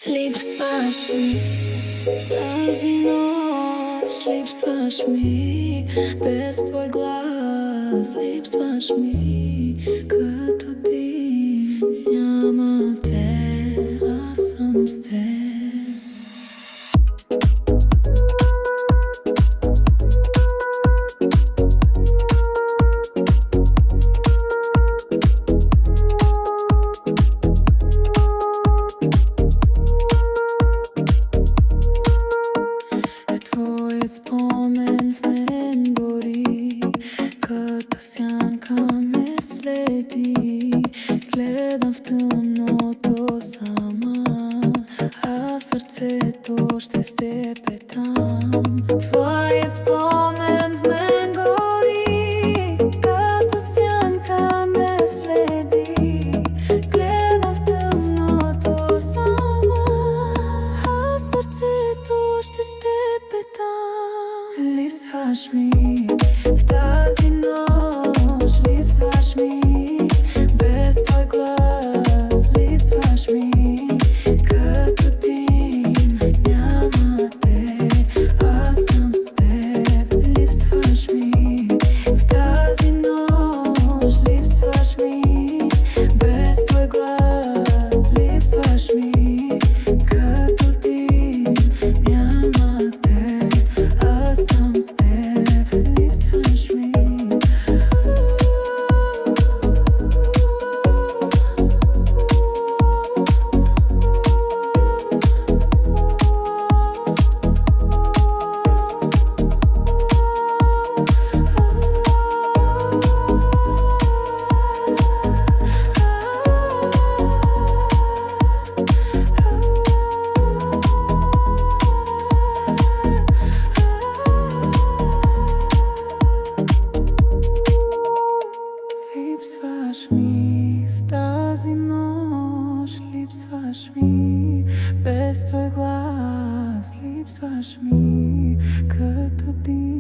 Липсваш ми тази нощ, липсваш ми без твой глас, липсваш ми като ти. Няма те, аз съм с теб. Твоят спомен в мен гори, като сянка ме следи. Гледам в тъмното сама, а сърцето ще с теб е там. Твоят спомен в мен гори, като сянка ме следи. Гледам в тъмното сама, а сърцето ще с теб е там. Липсваш ми в тази нощ, липсваш ми без твой глас, липсваш ми като дим. Няма те, аз съм с теб. Липсваш ми в тази нощ, липсваш ми без твой глас, липсваш ми като дим. Няма те, аз съм с теб. Липсваш ми. Липсваш ми в тази нощ, липсваш ми без твой глас, липсваш ми като дим.